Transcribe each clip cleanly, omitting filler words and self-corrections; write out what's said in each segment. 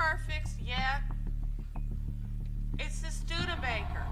car fixed yet? It's the Studebaker.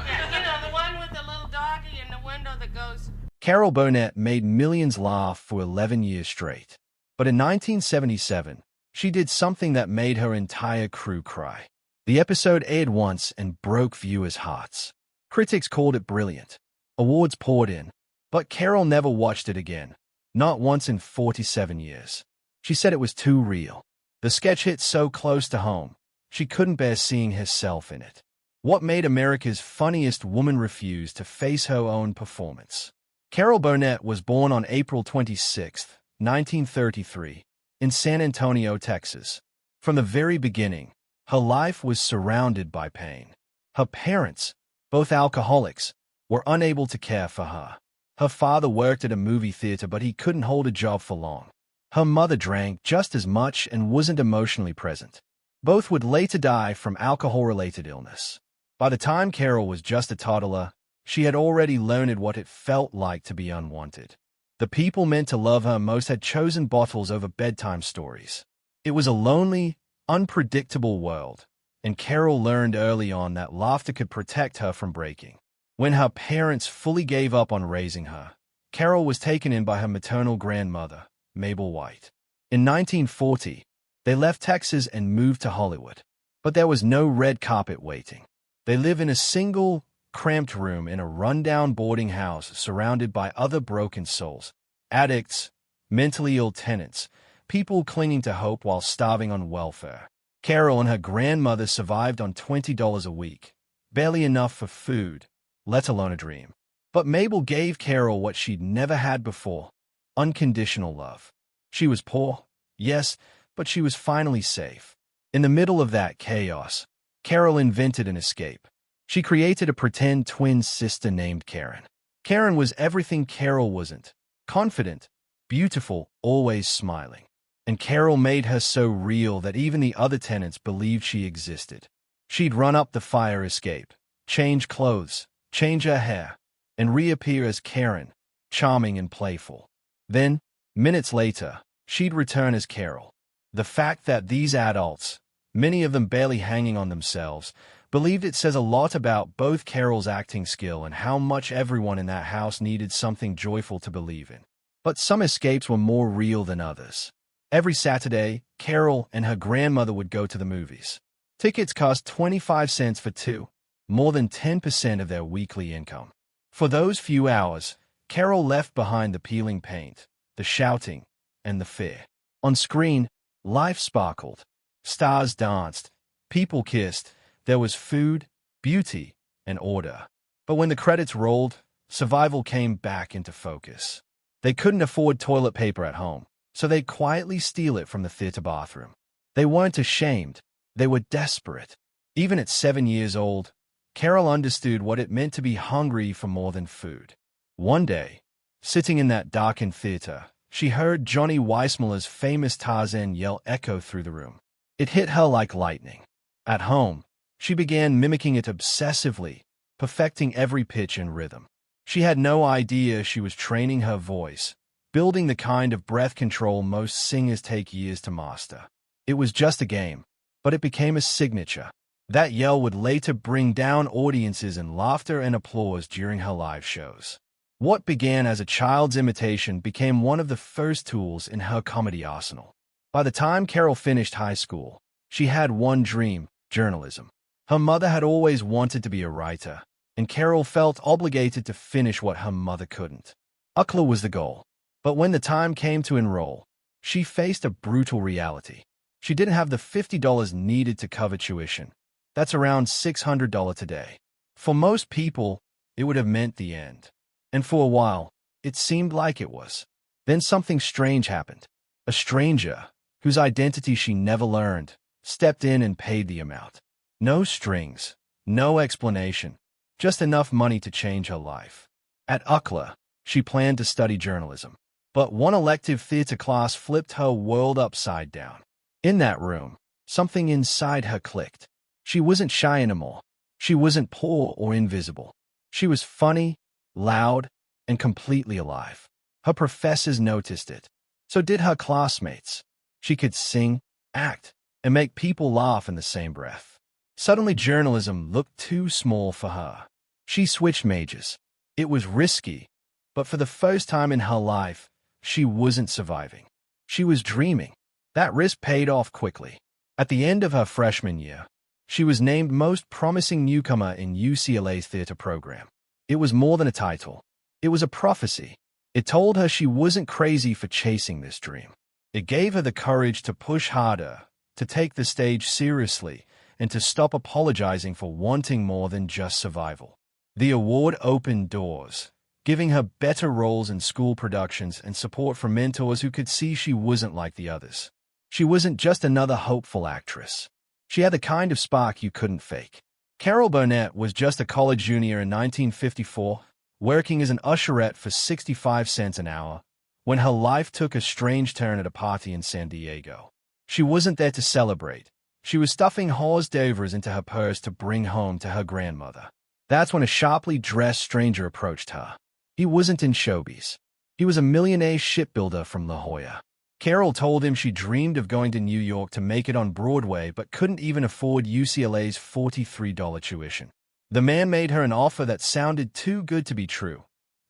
Yeah, the one with the little doggy in the window that goes... Carol Burnett made millions laugh for 11 years straight. But in 1977, she did something that made her entire crew cry. The episode aired once and broke viewers' hearts. Critics called it brilliant. Awards poured in. But Carol never watched it again. Not once in 47 years. She said it was too real. The sketch hit so close to home, she couldn't bear seeing herself in it. What made America's funniest woman refuse to face her own performance? Carol Burnett was born on April 26, 1933, in San Antonio, Texas. From the very beginning, her life was surrounded by pain. Her parents, both alcoholics, were unable to care for her. Her father worked at a movie theater, but he couldn't hold a job for long. Her mother drank just as much and wasn't emotionally present. Both would later die from alcohol-related illness. By the time Carol was just a toddler, she had already learned what it felt like to be unwanted. The people meant to love her most had chosen bottles over bedtime stories. It was a lonely, unpredictable world, and Carol learned early on that laughter could protect her from breaking. When her parents fully gave up on raising her, Carol was taken in by her maternal grandmother, Mabel White. In 1940, they left Texas and moved to Hollywood. But there was no red carpet waiting. They live in a single, cramped room in a rundown boarding house surrounded by other broken souls, addicts, mentally ill tenants, people clinging to hope while starving on welfare. Carol and her grandmother survived on $20 a week, barely enough for food, let alone a dream. But Mabel gave Carol what she'd never had before, unconditional love. She was poor, yes, but she was finally safe. In the middle of that chaos, Carol invented an escape. She created a pretend twin sister named Karen. Karen was everything Carol wasn't: confident, beautiful, always smiling. And Carol made her so real that even the other tenants believed she existed. She'd run up the fire escape, change clothes, change her hair, and reappear as Karen, charming and playful. Then, minutes later, she'd return as Carol. The fact that these adults, many of them barely hanging on themselves, believed it says a lot about both Carol's acting skill and how much everyone in that house needed something joyful to believe in. But some escapes were more real than others. Every Saturday, Carol and her grandmother would go to the movies. Tickets cost 25 cents for two, more than 10% of their weekly income. For those few hours, Carol left behind the peeling paint, the shouting, and the fear. On screen, life sparkled. Stars danced, people kissed, there was food, beauty, and order. But when the credits rolled, survival came back into focus. They couldn't afford toilet paper at home, so they'd quietly steal it from the theater bathroom. They weren't ashamed, they were desperate. Even at 7 years old, Carol understood what it meant to be hungry for more than food. One day, sitting in that darkened theater, she heard Johnny Weissmuller's famous Tarzan yell echo through the room. It hit her like lightning. At home, she began mimicking it obsessively, perfecting every pitch and rhythm. She had no idea she was training her voice, building the kind of breath control most singers take years to master. It was just a game, but it became a signature. That yell would later bring down audiences in laughter and applause during her live shows. What began as a child's imitation became one of the first tools in her comedy arsenal. By the time Carol finished high school, she had one dream: journalism. Her mother had always wanted to be a writer, and Carol felt obligated to finish what her mother couldn't. UCLA was the goal. But when the time came to enroll, she faced a brutal reality. She didn't have the $50 needed to cover tuition. That's around $600 today. For most people, it would have meant the end. And for a while, it seemed like it was. Then something strange happened. A stranger, whose identity she never learned, stepped in and paid the amount. No strings, no explanation, just enough money to change her life. At UCLA, she planned to study journalism. But one elective theater class flipped her world upside down. In that room, something inside her clicked. She wasn't shy anymore. She wasn't poor or invisible. She was funny, loud, and completely alive. Her professors noticed it. So did her classmates. She could sing, act, and make people laugh in the same breath. Suddenly, journalism looked too small for her. She switched majors. It was risky, but for the first time in her life, she wasn't surviving. She was dreaming. That risk paid off quickly. At the end of her freshman year, she was named Most Promising Newcomer in UCLA's theater program. It was more than a title. It was a prophecy. It told her she wasn't crazy for chasing this dream. It gave her the courage to push harder, to take the stage seriously, and to stop apologizing for wanting more than just survival. The award opened doors, giving her better roles in school productions and support from mentors who could see she wasn't like the others. She wasn't just another hopeful actress. She had the kind of spark you couldn't fake. Carol Burnett was just a college junior in 1954, working as an usherette for 65 cents an hour, when her life took a strange turn at a party in San Diego. She wasn't there to celebrate. She was stuffing hors d'oeuvres into her purse to bring home to her grandmother. That's when a sharply dressed stranger approached her. He wasn't in showbiz. He was a millionaire shipbuilder from La Jolla. Carol told him she dreamed of going to New York to make it on Broadway but couldn't even afford UCLA's $43 tuition. The man made her an offer that sounded too good to be true,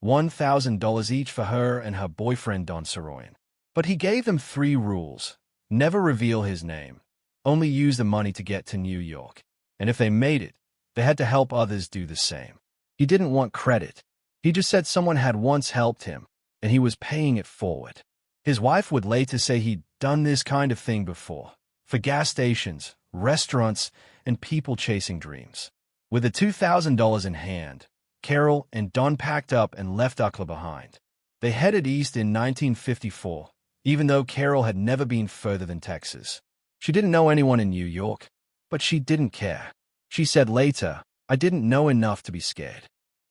$1,000 each for her and her boyfriend Don Soroyan. But he gave them 3 rules. Never reveal his name. Only use the money to get to New York. And if they made it, they had to help others do the same. He didn't want credit. He just said someone had once helped him, and he was paying it forward. His wife would later say he'd done this kind of thing before, for gas stations, restaurants, and people chasing dreams. With the $2,000 in hand, Carol and Don packed up and left UCLA behind. They headed east in 1954, even though Carol had never been further than Texas. She didn't know anyone in New York, but she didn't care. She said later, "I didn't know enough to be scared."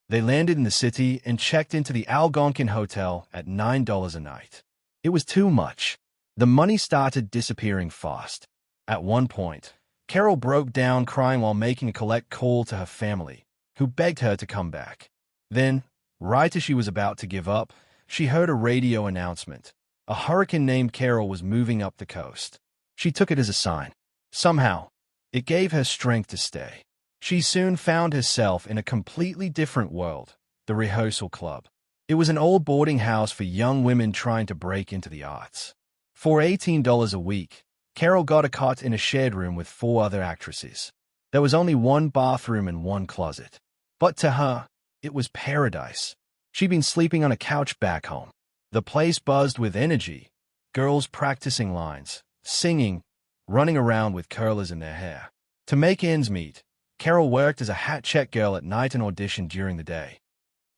They landed in the city and checked into the Algonquin Hotel at $9 a night. It was too much. The money started disappearing fast. At one point, Carol broke down crying while making a collect call to her family, who begged her to come back. Then, right as she was about to give up, she heard a radio announcement. A hurricane named Carol was moving up the coast. She took it as a sign. Somehow, it gave her strength to stay. She soon found herself in a completely different world, the rehearsal club. It was an old boarding house for young women trying to break into the arts. For $18 a week, Carol got a cot in a shared room with 4 other actresses. There was only 1 bathroom and 1 closet. But to her, it was paradise. She'd been sleeping on a couch back home. The place buzzed with energy, girls practicing lines, singing, running around with curlers in their hair. To make ends meet, Carol worked as a hat-check girl at night and auditioned during the day.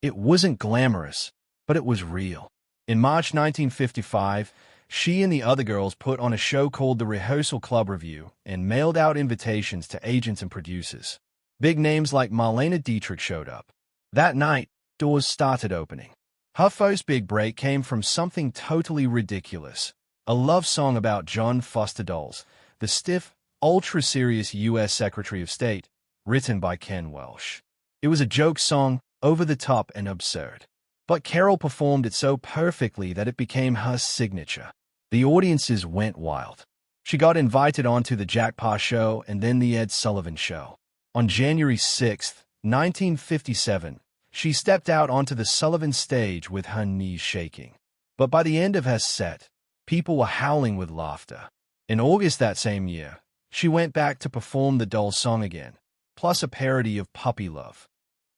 It wasn't glamorous, but it was real. In March 1955, she and the other girls put on a show called the Rehearsal Club Review and mailed out invitations to agents and producers. Big names like Marlene Dietrich showed up. That night, doors started opening. Her first big break came from something totally ridiculous, a love song about John Foster Dulles, the stiff, ultra-serious U.S. Secretary of State, written by Ken Welsh. It was a joke song, over the top and absurd. But Carol performed it so perfectly that it became her signature. The audiences went wild. She got invited onto the Jack Pa Show and then the Ed Sullivan Show. On January 6, 1957, she stepped out onto the Sullivan stage with her knees shaking. But by the end of her set, people were howling with laughter. In August that same year, she went back to perform the Dulles song again, plus a parody of Puppy Love.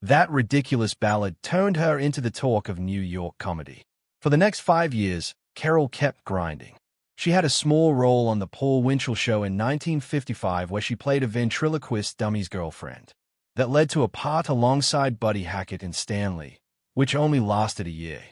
That ridiculous ballad turned her into the talk of New York comedy. For the next 5 years, Carol kept grinding. She had a small role on The Paul Winchell Show in 1955 where she played a ventriloquist dummy's girlfriend. That led to a part alongside Buddy Hackett in Stanley, which only lasted a year.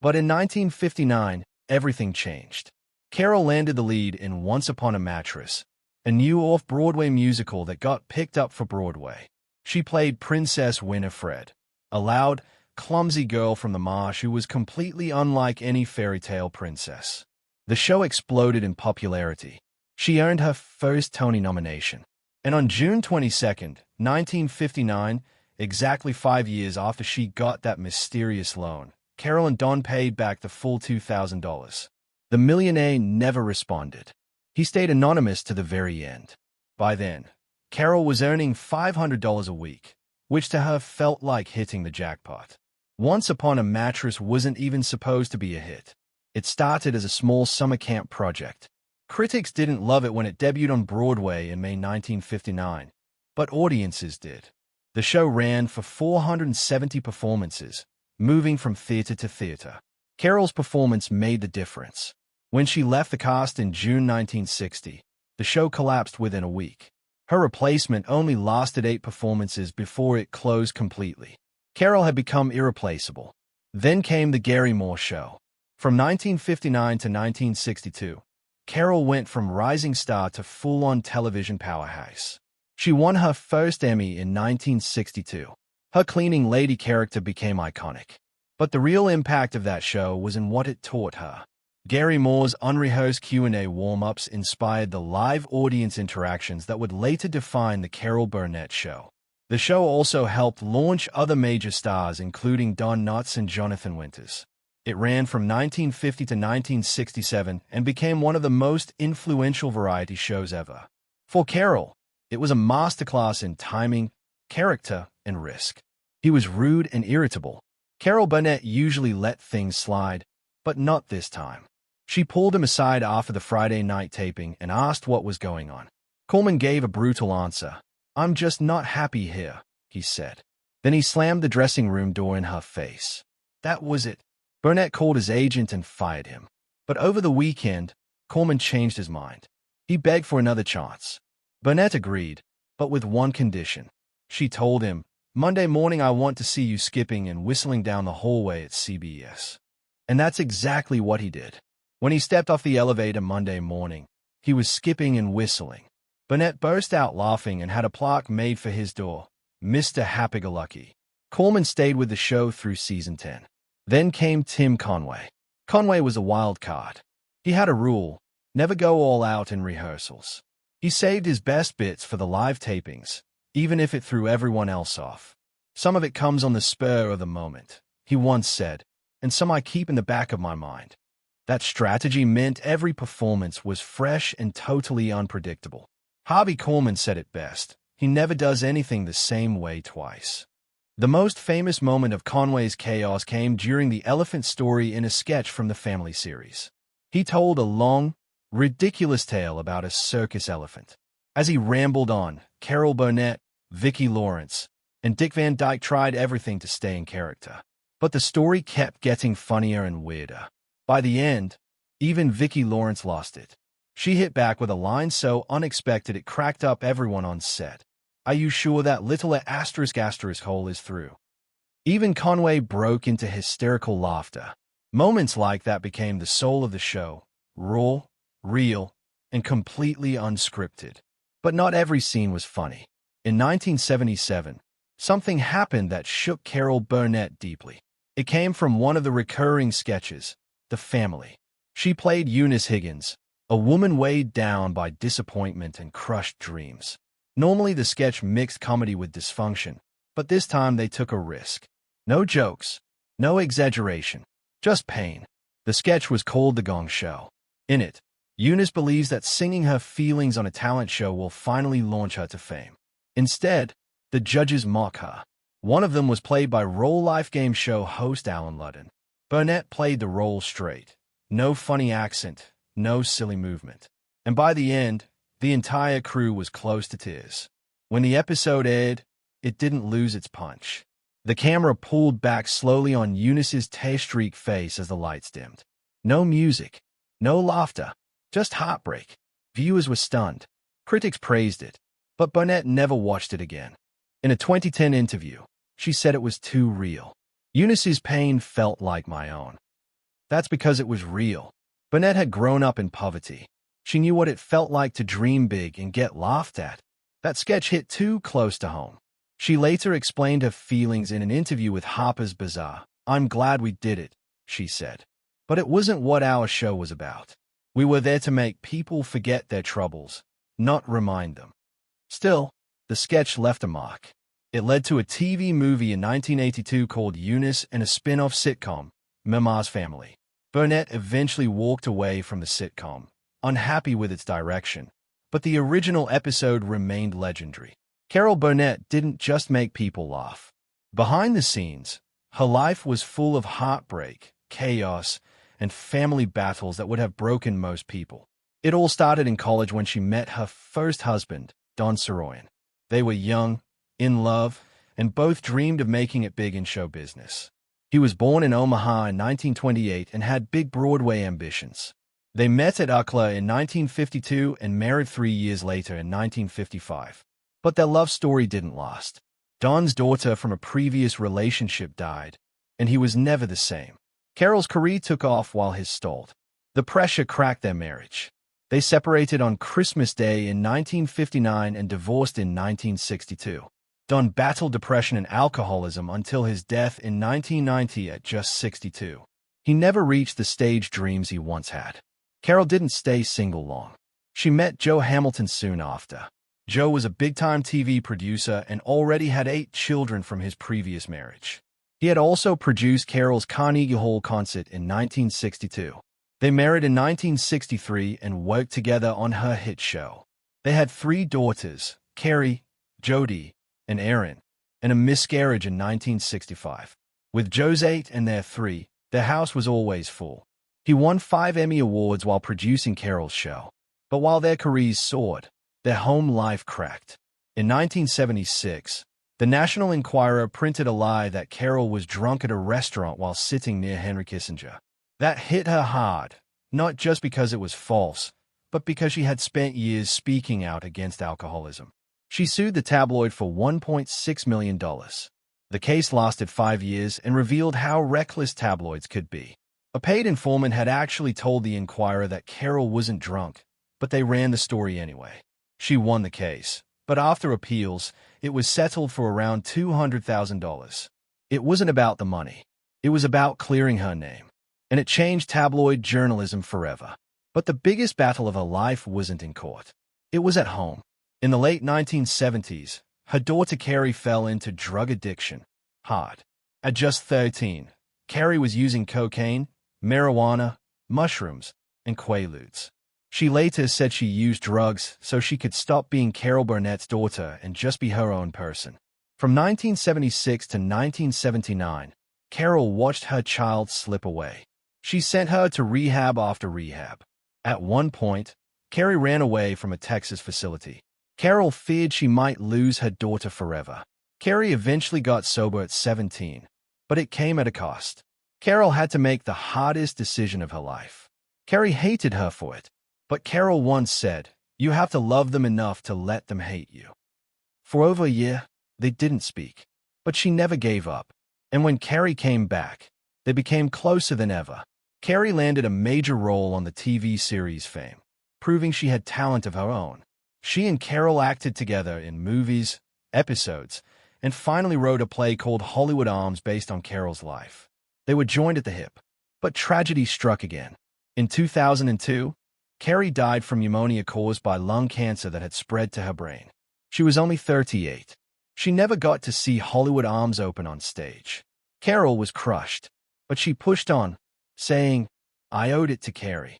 But in 1959, everything changed. Carol landed the lead in Once Upon a Mattress, a new off-Broadway musical that got picked up for Broadway. She played Princess Winifred, a loud, clumsy girl from the marsh who was completely unlike any fairy tale princess. The show exploded in popularity. She earned her first Tony nomination. And on June 22, 1959, exactly 5 years after she got that mysterious loan, Carol and Don paid back the full $2,000. The millionaire never responded. He stayed anonymous to the very end. By then, Carol was earning $500 a week, which to her felt like hitting the jackpot. Once Upon a Mattress wasn't even supposed to be a hit. It started as a small summer camp project. Critics didn't love it when it debuted on Broadway in May 1959, but audiences did. The show ran for 470 performances, moving from theater to theater. Carol's performance made the difference. When she left the cast in June 1960, the show collapsed within a week. Her replacement only lasted 8 performances before it closed completely. Carol had become irreplaceable. Then came The Gary Moore Show. From 1959 to 1962, Carol went from rising star to full-on television powerhouse. She won her first Emmy in 1962. Her cleaning lady character became iconic. But the real impact of that show was in what it taught her. Gary Moore's unrehearsed Q&A warm-ups inspired the live audience interactions that would later define the Carol Burnett Show. The show also helped launch other major stars including Don Knotts and Jonathan Winters. It ran from 1950 to 1967 and became one of the most influential variety shows ever. For Carol, it was a masterclass in timing, character, and risk. He was rude and irritable. Carol Burnett usually let things slide, but not this time. She pulled him aside after the Friday night taping and asked what was going on. Coleman gave a brutal answer. "I'm just not happy here," he said. Then he slammed the dressing room door in her face. That was it. Burnett called his agent and fired him. But over the weekend, Coleman changed his mind. He begged for another chance. Burnett agreed, but with one condition. She told him, "Monday morning I want to see you skipping and whistling down the hallway at CBS." And that's exactly what he did. When he stepped off the elevator Monday morning, he was skipping and whistling. Burnett burst out laughing and had a plaque made for his door, "Mr. Happy-Go-Lucky." Coleman stayed with the show through season 10. Then came Tim Conway. Conway was a wild card. He had a rule: never go all out in rehearsals. He saved his best bits for the live tapings, even if it threw everyone else off. "Some of it comes on the spur of the moment," he once said, "and some I keep in the back of my mind." That strategy meant every performance was fresh and totally unpredictable. Harvey Korman said it best: he never does anything the same way twice. The most famous moment of Conway's chaos came during the elephant story in a sketch from the Family series. He told a long, ridiculous tale about a circus elephant. As he rambled on, Carol Burnett, Vicki Lawrence, and Dick Van Dyke tried everything to stay in character. But the story kept getting funnier and weirder. By the end, even Vicki Lawrence lost it. She hit back with a line so unexpected it cracked up everyone on set. "Are you sure that little asterisk hole is through?" Even Conway broke into hysterical laughter. Moments like that became the soul of the show, raw, real, and completely unscripted. But not every scene was funny. In 1977, something happened that shook Carol Burnett deeply. It came from one of the recurring sketches, The Family. She played Eunice Higgins, a woman weighed down by disappointment and crushed dreams. Normally the sketch mixed comedy with dysfunction, but this time they took a risk. No jokes, no exaggeration, just pain. The sketch was called The Gong Show. In it, Eunice believes that singing her feelings on a talent show will finally launch her to fame. Instead, the judges mock her. One of them was played by real-life game show host Alan Ludden. Burnett played the role straight. No funny accent, no silly movement. And by the end, the entire crew was close to tears. When the episode aired, it didn't lose its punch. The camera pulled back slowly on Eunice's tear-streaked face as the lights dimmed. No music, no laughter, just heartbreak. Viewers were stunned. Critics praised it, but Burnett never watched it again. In a 2010 interview, she said it was too real. "Eunice's pain felt like my own." That's because it was real. Burnett had grown up in poverty. She knew what it felt like to dream big and get laughed at. That sketch hit too close to home. She later explained her feelings in an interview with Harper's Bazaar. "I'm glad we did it," she said. "But it wasn't what our show was about. We were there to make people forget their troubles, not remind them." Still, the sketch left a mark. It led to a TV movie in 1982 called Eunice and a spin-off sitcom, Mama's Family. Burnett eventually walked away from the sitcom, unhappy with its direction, but the original episode remained legendary. Carol Burnett didn't just make people laugh. Behind the scenes, her life was full of heartbreak, chaos, and family battles that would have broken most people. It all started in college when she met her first husband, Don Soroyan. They were young, in love, and both dreamed of making it big in show business. He was born in Omaha in 1928 and had big Broadway ambitions. They met at UCLA in 1952 and married 3 years later in 1955. But their love story didn't last. Don's daughter from a previous relationship died, and he was never the same. Carol's career took off while his stalled. The pressure cracked their marriage. They separated on Christmas Day in 1959 and divorced in 1962. Don battled depression and alcoholism until his death in 1990 at just 62. He never reached the stage dreams he once had. Carol didn't stay single long. She met Joe Hamilton soon after. Joe was a big-time TV producer and already had 8 children from his previous marriage. He had also produced Carol's Carnegie Hall concert in 1962. They married in 1963 and worked together on her hit show. They had 3 daughters, Carrie, Jody, and Erin, and a miscarriage in 1965. With Joe's 8 and their 3, their house was always full. He won 5 Emmy Awards while producing Carol's show. But while their careers soared, their home life cracked. In 1976, the National Enquirer printed a lie that Carol was drunk at a restaurant while sitting near Henry Kissinger. That hit her hard, not just because it was false, but because she had spent years speaking out against alcoholism. She sued the tabloid for $1.6 million. The case lasted 5 years and revealed how reckless tabloids could be. A paid informant had actually told the Enquirer that Carol wasn't drunk, but they ran the story anyway. She won the case, but after appeals, it was settled for around $200,000. It wasn't about the money. It was about clearing her name. And it changed tabloid journalism forever. But the biggest battle of her life wasn't in court. It was at home. In the late 1970s, her daughter Carrie fell into drug addiction hard. At just 13, Carrie was using cocaine, marijuana, mushrooms, and quaaludes. She later said she used drugs so she could stop being Carol Burnett's daughter and just be her own person. From 1976 to 1979, Carol watched her child slip away. She sent her to rehab after rehab. At one point, Carrie ran away from a Texas facility. Carol feared she might lose her daughter forever. Carrie eventually got sober at 17, but it came at a cost. Carol had to make the hardest decision of her life. Carrie hated her for it, but Carol once said, "You have to love them enough to let them hate you." For over a year, they didn't speak, but she never gave up. And when Carrie came back, they became closer than ever. Carrie landed a major role on the TV series Fame, proving she had talent of her own. She and Carol acted together in movies, episodes, and finally wrote a play called Hollywood Arms based on Carol's life. They were joined at the hip, but tragedy struck again. In 2002, Carrie died from pneumonia caused by lung cancer that had spread to her brain. She was only 38. She never got to see Hollywood Arms open on stage. Carol was crushed, but she pushed on, saying, "I owed it to Carrie."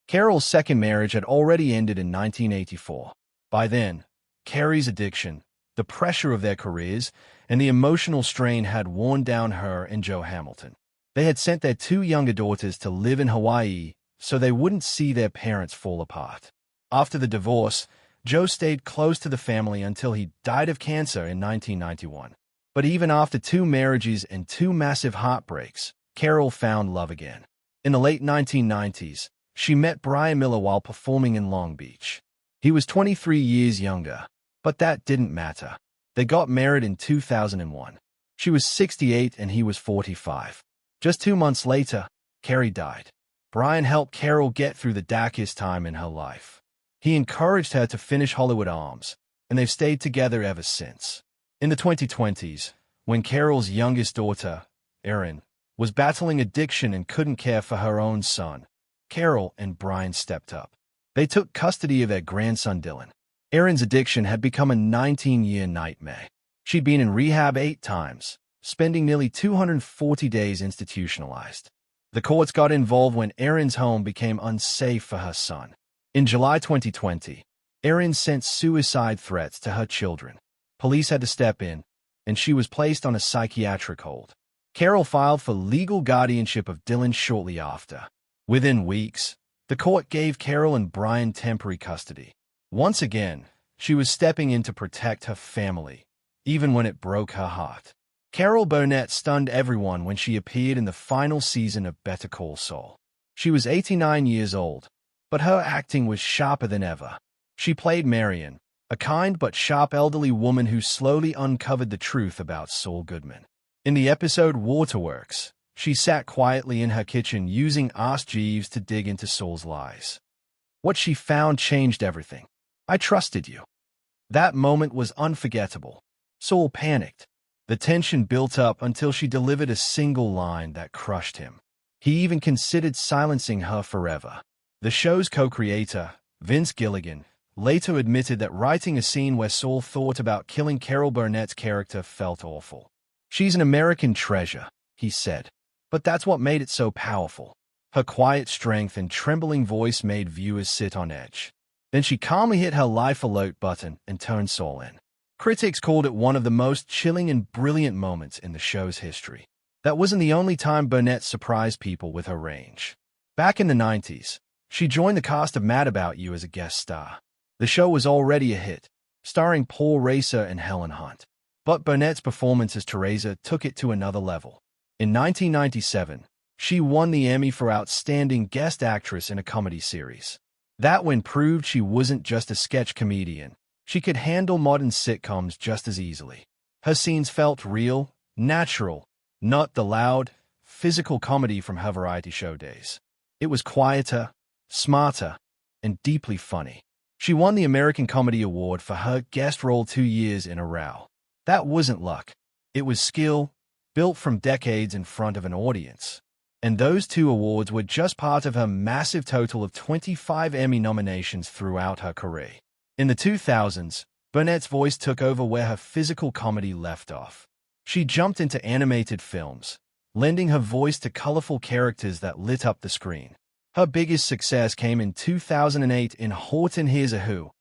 Carol's second marriage had already ended in 1984. By then, Carrie's addiction, the pressure of their careers, and the emotional strain had worn down her and Joe Hamilton. They had sent their 2 younger daughters to live in Hawaii so they wouldn't see their parents fall apart. After the divorce, Joe stayed close to the family until he died of cancer in 1991. But even after 2 marriages and 2 massive heartbreaks, Carol found love again. In the late 1990s, she met Brian Miller while performing in Long Beach. He was 23 years younger, but that didn't matter. They got married in 2001. She was 68 and he was 45. Just 2 months later, Carrie died. Brian helped Carol get through the darkest time in her life. He encouraged her to finish Hollywood Arms, and they've stayed together ever since. In the 2020s, when Carol's youngest daughter, Erin, was battling addiction and couldn't care for her own son, Carol and Brian stepped up. They took custody of their grandson Dylan. Erin's addiction had become a 19-year nightmare. She'd been in rehab 8 times, spending nearly 240 days institutionalized. The courts got involved when Erin's home became unsafe for her son. In July 2020, Erin sent suicide threats to her children. Police had to step in, and she was placed on a psychiatric hold. Carol filed for legal guardianship of Dylan shortly after. Within weeks, the court gave Carol and Brian temporary custody. Once again, she was stepping in to protect her family, even when it broke her heart. Carol Burnett stunned everyone when she appeared in the final season of Better Call Saul. She was 89 years old, but her acting was sharper than ever. She played Marion, a kind but sharp elderly woman who slowly uncovered the truth about Saul Goodman. In the episode Waterworks, she sat quietly in her kitchen using Ask Jeeves to dig into Saul's lies. What she found changed everything. "I trusted you." That moment was unforgettable. Saul panicked. The tension built up until she delivered a single line that crushed him. He even considered silencing her forever. The show's co-creator, Vince Gilligan, later admitted that writing a scene where Saul thought about killing Carol Burnett's character felt awful. "She's an American treasure," he said. "But that's what made it so powerful." Her quiet strength and trembling voice made viewers sit on edge. Then she calmly hit her life alert button and turned Saul in. Critics called it one of the most chilling and brilliant moments in the show's history. That wasn't the only time Burnett surprised people with her range. Back in the 90s, she joined the cast of Mad About You as a guest star. The show was already a hit, starring Paul Racer and Helen Hunt. But Burnett's performance as Teresa took it to another level. In 1997, she won the Emmy for Outstanding Guest Actress in a Comedy Series. That win proved she wasn't just a sketch comedian. She could handle modern sitcoms just as easily. Her scenes felt real, natural, not the loud, physical comedy from her variety show days. It was quieter, smarter, and deeply funny. She won the American Comedy Award for her guest role 2 years in a row. That wasn't luck. It was skill, built from decades in front of an audience. And those 2 awards were just part of her massive total of 25 Emmy nominations throughout her career. In the 2000s, Burnett's voice took over where her physical comedy left off. She jumped into animated films, lending her voice to colorful characters that lit up the screen. Her biggest success came in 2008 in Horton Hears a Who,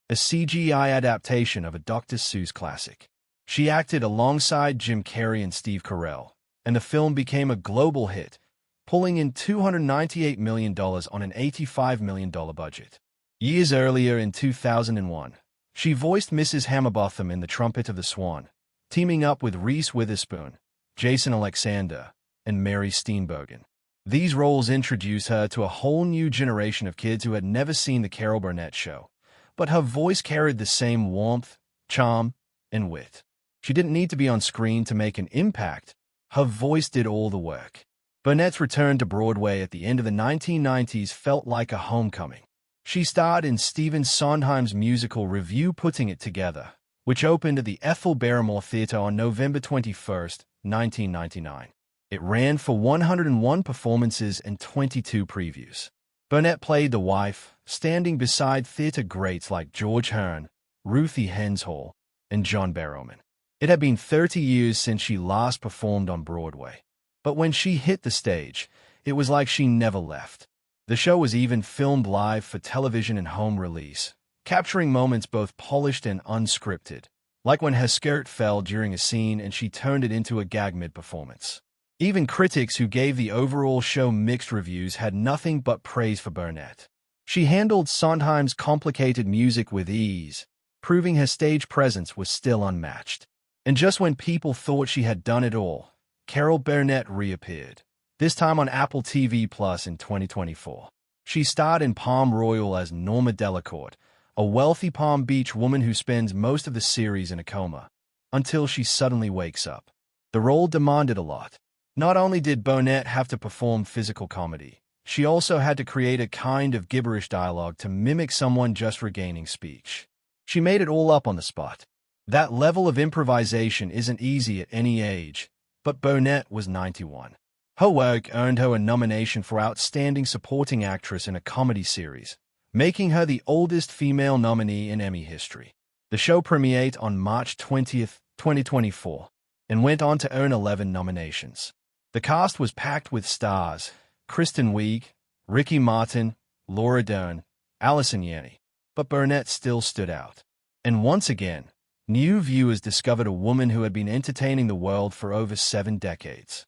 a CGI adaptation of a Dr. Seuss classic. She acted alongside Jim Carrey and Steve Carell, and the film became a global hit, pulling in $298 million on an $85 million budget. Years earlier, in 2001, she voiced Mrs. Hammerbotham in The Trumpet of the Swan, teaming up with Reese Witherspoon, Jason Alexander, and Mary Steenburgen. These roles introduced her to a whole new generation of kids who had never seen The Carol Burnett Show, but her voice carried the same warmth, charm, and wit. She didn't need to be on screen to make an impact. Her voice did all the work. Burnett's return to Broadway at the end of the 1990s felt like a homecoming. She starred in Stephen Sondheim's musical Review Putting It Together, which opened at the Ethel Barrymore Theatre on November 21, 1999. It ran for 101 performances and 22 previews. Burnett played the wife, standing beside theatre greats like George Hearn, Ruthie Henshaw, and John Barrowman. It had been 30 years since she last performed on Broadway. But when she hit the stage, it was like she never left. The show was even filmed live for television and home release, capturing moments both polished and unscripted, like when her skirt fell during a scene and she turned it into a gag mid-performance. Even critics who gave the overall show mixed reviews had nothing but praise for Burnett. She handled Sondheim's complicated music with ease, proving her stage presence was still unmatched. And just when people thought she had done it all, Carol Burnett reappeared, this time on Apple TV Plus in 2024. She starred in Palm Royal as Norma Delacourt, a wealthy Palm Beach woman who spends most of the series in a coma, until she suddenly wakes up. The role demanded a lot. Not only did Burnett have to perform physical comedy, she also had to create a kind of gibberish dialogue to mimic someone just regaining speech. She made it all up on the spot. That level of improvisation isn't easy at any age, but Burnett was 91. Her work earned her a nomination for Outstanding Supporting Actress in a Comedy Series, making her the oldest female nominee in Emmy history. The show premiered on March 20, 2024, and went on to earn 11 nominations. The cast was packed with stars: Kristen Wiig, Ricky Martin, Laura Dern, Allison Yanny. But Burnett still stood out. And once again, new viewers discovered a woman who had been entertaining the world for over 7 decades.